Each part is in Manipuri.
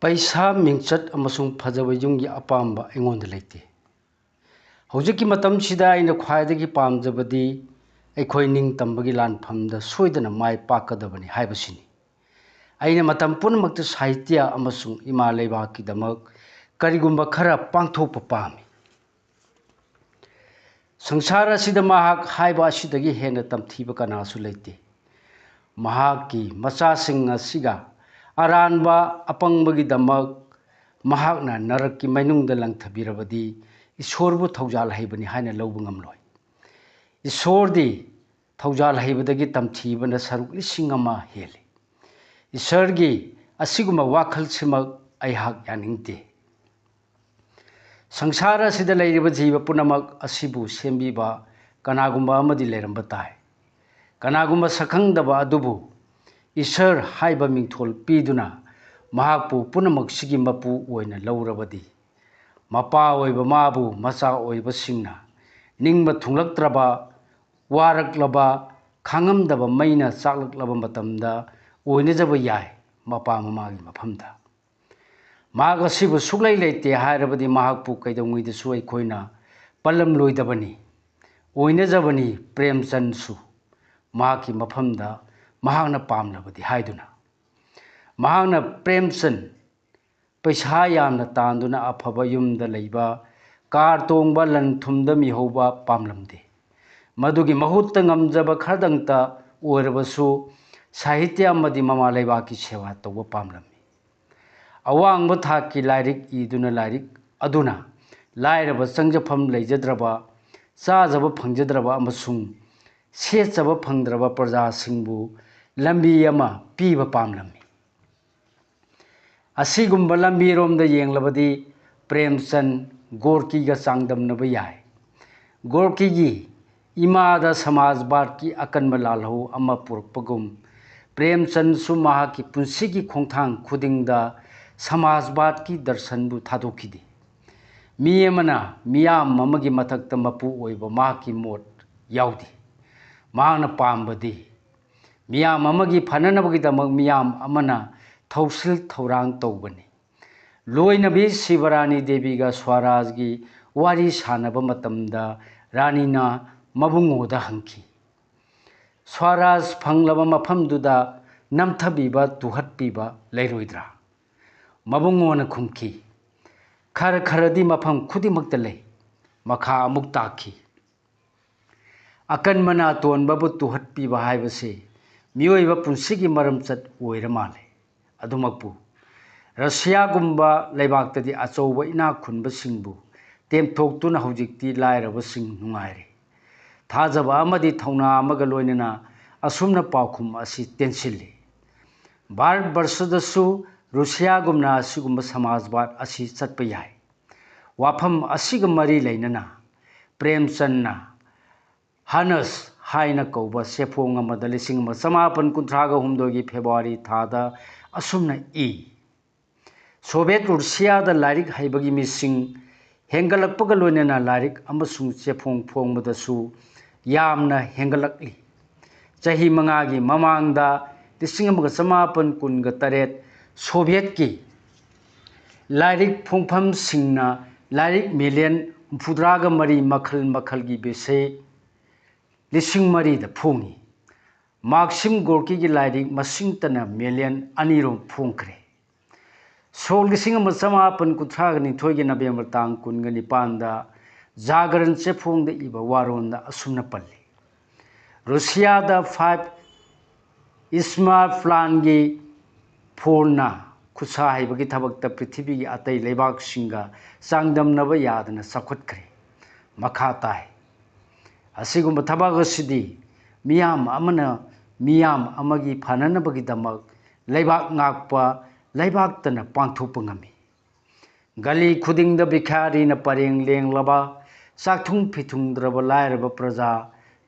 पैसा मिंचत अमसुंग फजब युंगी अपाम्बा अꯩंगोंदा लेते हौजिकी मतमसिदा अैना ख्वाइदगी पामजबदी अैखोइ निंग तंबगी लानफमदा सोइदना माइ पाकदबनी हाइबसिनी अैना मतम पुनमक्ता साहित्य अमसुंग इमा लेबाकीदमक करिगुंबा खरा पांगथोकपा पामी संसार असिदा महाक हाइबा असिदगी हेन्ना तमथीबा कनासु लेते महाकी मचासिंग असिगा अरानबा अपंगबगीदमक महाकना नरककी मैनुंगदा लंगथबीरबदी ईश्वरबु थौजाल हैबनी हाइना लौबा ngamloi ईश्वरदी थौजाल हैबदगी तमथीबना सरुक लिसिंग अमा हेली ईश्वरगी असिगुमा वाखलसिमक अैहाक यानिंगते संसार असिदा लैरिबा जीव पुनमक असिबु सेंबीबा कनागुंबा अमदी लेरंबा ताई कनागुंबा सखंगदबा अदुबु ईश्वर हाइबा मिंथोल पीदुना महाकपु पुनमक सिगी मपु ओइना लौरबदी मपा ओइबा माबु मचा ओइबा सिंगना निंगबा थुंगलक्त्रबा वारक्लबा खांगमदबा मैना चाकलक्लबा मतमदा ओइनजबा याय मपा ममागी मफमदा महाक असिबु सुक्लै लेते हायरबदी महाकपु कैदौंगैदसु अैखोइना पल्लम लोइदबनी ओइनजबनी प्रेमचंदसु महाकी मफमदा महाकना पामलबदी हाइदुना महाकना प्रेमचंद पैसा यामना तांदुना अफबा युमदा लैबा कार तोंगबा लन थुमदा मिहौबा पामलमदे मदुगी महुत्ता ngamjaba खरदंगता ओइरबसु साहित्य अमदी ममा लेबाकी सेवा तौबा पामलमी अवांगबा थाकी लाइरिक इदुना लाइरिक अदुना लाइरबा चंगजफम लेजद्रबा चाजबा फंगजद्रबा अमसुंग सेचबा फंगद्रबा प्रजासिंगबु लंबी अमा पीबा पामलमी असिगुंबा लंबीरोमदा येंगलबदी प्रेमचंद गोरकीगा चांगदमनबा याय गोरकीगी इमादा समाजवाद की अकनबा लालहौ अमा पुरकपगुम प्रेमचंदसु महाकी पुंसिगी खोंथांग खुदिंगदा समाजवाद की दर्शनबु थादोखिदे मी अमना मियाम अमगी मथक्ता मपु ओइबा महाकी मोट याउदे महाकना पामबदी मियाम अमगी फननबगीदमक मियाम अमना थौसिल थौरांग तौबनी लोइनबी शिवरानी देवीगा स्वराजगी वारी सानबा मतमदा रानीना मबुंगोदा हंखी स्वराज फंगलबा मफमदुदा नमथबीबा तुहत्पीबा लैरोइद्रा मबुंगोना खुमखी खर खरदी मफम खुदिमक्ता लै मखा अमुक ताखी अकनमना तोनबबु तुहत्पीबा हाइबसे मियोइबा पुंसिगी मरमचत ओइरा माले अदुमकपु रशियागुंबा लेबाक्तदी अचौबा इना खुनबसिंगबु तेमथोक्तुना हौजिक्ति लाइरबसिंग नुंगाइरे थाजबा अमदी थौना अमगा लोइनना असुमना पाउखुम असि तेंसिल्ली भारत वर्षदसु रुसियागुमना असिगुंबा समाजवाद असि चटपा याय वाफम असिगा मरी लैनना प्रेमचंदना हनस हाइना कौबा सेफोंग अमदा 1953 फेब्रुआरी थादा असुमना सोवियत रुसियादा लाइरिक हैबगी मिसिंग हेंगलकपगा लोइनना लाइरिक अमसुंग सेफोंग फोंगबदसु यामना हेंगलकली चही मंगागी ममांगदा 1948 सोवियत की लाइरिक फोंगफम सिंगना लाइरिक मिलियन 74 मखल मखल की विषय 10,000 दा फोंगी मार्क्सिम गोरकी की लाइरिक मसिंगतना मिलियन 2 फोंखरे सोल 1952 नवेंबर तांग 19 जागरण चेफोंग इबा वारोंदा असुमना पल्ली रुसियादा 5 स्मार्ट प्लान की फोरना खुसा हैबगी थबक्ता पृथ्वी की अतै लेबाक सिंगा चांगदमनबा यादना चखुटखरे मखा ताई असिगुंबा थबक असिदी मियाम अमना मियाम अमगी फननबगीदमक लेबाक ngakpa लेबाक्तना पांगथोकपा ngami गली खुदिंगदा भिखारीना परेंग लेंगलबा चाकथुंग फिथुंगद्रबा लाइरबा प्रजा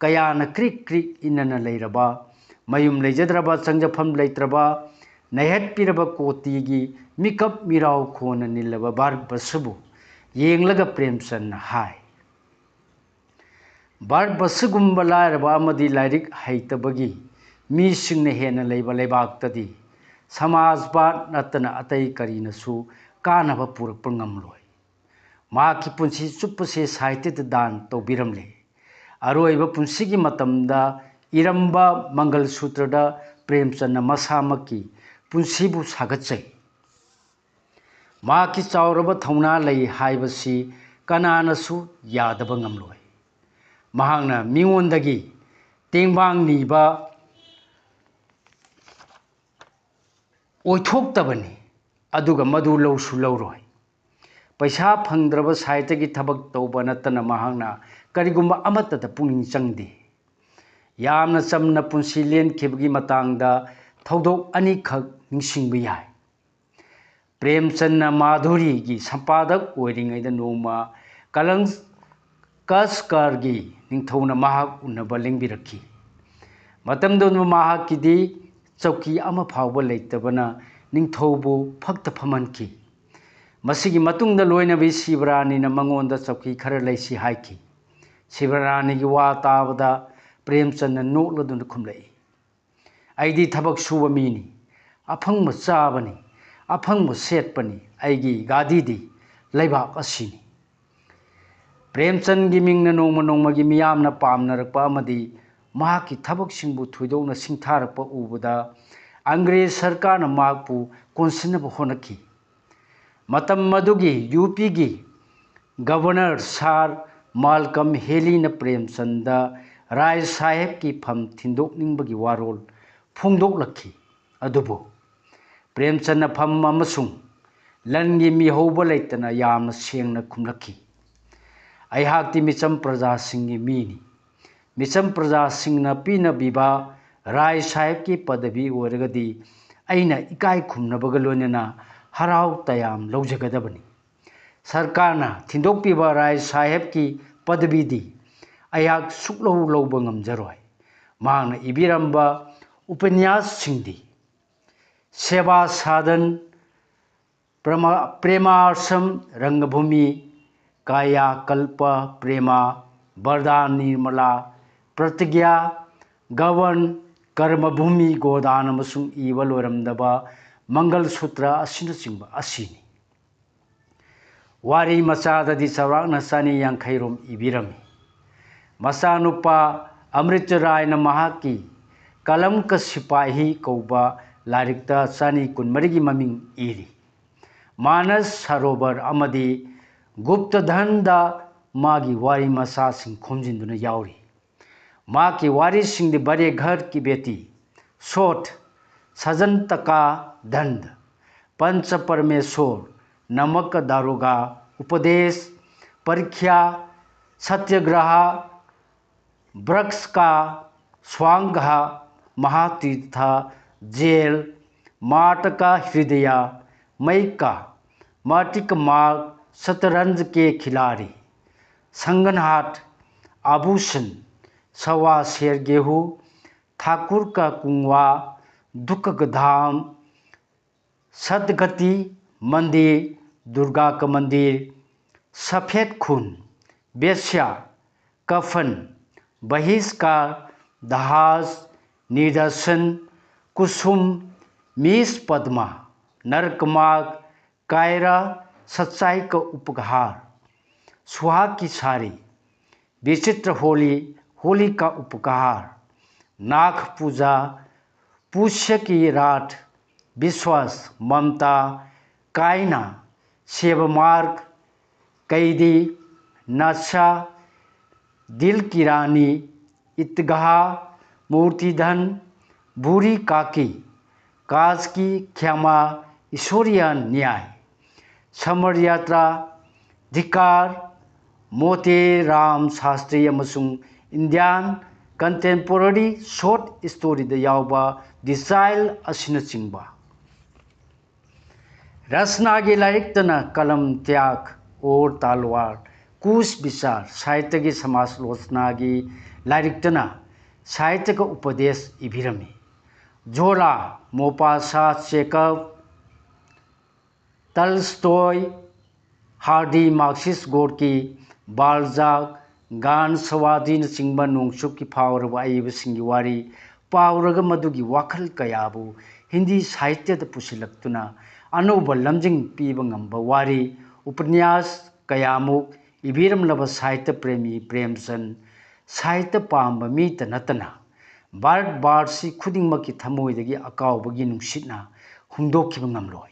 कयाना क्रिक क्रिक इनना लेरबा मयुम लेजद्रबा चंगजफम लेत्रबा नैहत्पीरबा कोटीगी मिकप मिराव खोना निलबा भारतवर्षबु येंगलगा प्रेमचंद हाय भारतवर्षगुंबा लाइरबा अमदी लाइरिक हैतबगी मीसिंगना हेना लेबा लेबाक्तदी समाजवाद नत्तना अतई करीनसु कानब पुरक्प ngamloi माकी पुंसी चुप्पसे साहित्य दान तौबिरमले अरोइब पुंसीगी मतमदा इरंबा मंगल सूत्रदा प्रेमचंद मसामकी पुंसीबु सागतचै माकी चाउरब थौना लई हाइबसी कनानसु यादब ngamloi महांगना मिंगोंदगी तेंबांग नीबा ओइथोक्तबनी अदुगा मधु लौसु लौरोय पैसा फंद्रब साहित्य की थबक तौबा नत्तना महांगना करिगुंबा अमत्तदा पुंगिंग चंगदे यामना चमना पुंसी लेनखिबगी मतांगदा थौदोक अनिखक निंगसिंगबा याय प्रेमचंद माधुरी की संपादक ओइरिंगैदा नोमा कसकारगी निंगथौना महाक उन्नबा लेंबिरखी मतमदोन महाकिदी चौकी अमा फावबा लेतबना निंगथौबु फक्त फमनखी मसिगी मतुंगदा लोइनबी शिवरानीना मंगोंदा चौकी खरा लैसी हाइखी शिवरानीगी वा ताबदा प्रेमचंद नोकलदुन खुमलई आइदी थबक सुबा मीनी अफंग चाबनी अफंग सेटपनी आइगी गादीदी लैबाक असिनी प्रेमचंद की मिंगना नोंमा नोंमागी मियामना पामनरकपा अमदी महाकी थबकसिंगबु थुइदोकना सिंथारकपा उबदा अंग्रेज सरकारना माकपु कोनसिनबा होनखी मतम मदुगी यूपी की गवर्नर सार मालकम हेलीना प्रेमचंद राय साहेब की फम थिंदोकनिंगबगी वारोल फोंदोकलखी अदुबो प्रेमचंद फम अमसुंग लनगी मिहौबा लेतना यामना सेंगना खुमलखी अहाक्ति मिचम प्रजा सिंह मीनी मिचम प्रजा सिंह पीनबीबा राय साहेब की पदवी ओरगदी अइना इकाई खुमनबग लोनना हराव तयाम लौजगदबनी सरकारना थिंदोकपीबा राय साहेब की पदवीदी अयाक सुक्लौ लौबा ngamjaroy मांगना इबिरंबा उपन्यास सिंदी सेवा साधन प्रेमार्सम रंगभूमि काया कल्प प्रेमा वरदान निर्मला प्रतिज्ञा गवन कर्मभूमि गोदान अमसुंग इबा लोरमदबा मंगल सूत्र असिनचिंबा असिनी वारी मचाददी चौराकना चानी यांखैरोम इबिरमी मचानुपा अमृत रायना महाकी कलम का सिपाही कौबा लारिकता चानी कुनमरीगी ममिंग इरी मानस सरोवर अमदी गुप्तधनदा मागी वारी मचा सिंह खोमजिंदुना यावरी माकी वारी सिंह दे बड़े घर की बेटी सोठ सजनतका दंड पंच परमेश्वर नमक दारोगा उपदेश परीक्षा सत्याग्रह वृक्ष का स्वांग महातीर्थ जेल माटका हृदय मैका माटिक मार्ग शतरंज के खिलाड़ी संगनहाट आभूषण सवा शेर गेहूँ ठाकुर का कुंवा दुख धाम सदगति मंदिर दुर्गा का मंदिर सफ़ेद खून बेश्या कफन बहिष्कार दहास निदर्शन कुसुम मीस पद्मा नरकमार्ग कायरा सच्चाई का उपहार सुहाग की सारी विचित्र होली होली का उपहार नाग पूजा पुष्य की रात विश्वास ममता कायना सेवमार्ग कैदी नशा दिल की रानी इतगाह मूर्तिधन बूढ़ी काकी काज की क्षमा ईश्वरीय न्याय समर यात्रा धिकार मोते राम शास्त्री अमसुंग Indian contemporary short story the यावबा द चाइल्ड असिनचिंबा रचना की लाइरिक्तना कलम त्याग और तलवार कुश विचार साहित्य की समालोचना की लाइरिक्तना साहित्य का उपदेश इबिरमी जोला मोपासा चेकव तलस्टॉय हार्डी मार्क्सिस्ट गोर्की बाल्जाक गान सवादीन चिंबा नोंगचुक की फावरबा अयबसिंगी वारी पावरग मदुगी वाखल कयाबु Hindi Sahitya Pusilakuna, Anuba Lamjing Piba Ngamba Wari, Upanyas Kayamuk, Ibiram Lava Sahitya Premi Premsan, Sahitya Pamba Mita Natana, Bharat Barsi Kudingmaki Thamoidagi Akau Bagin Sitna, Humdoki Bangamloy.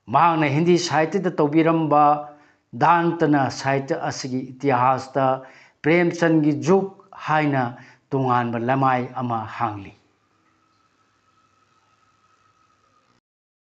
Mahana Hindi Sahitya Tobiramba, Dantana Sahitya Asigi Itihasta, Premsan Gi Juk Haina Tungan Lamai Ama Hangli.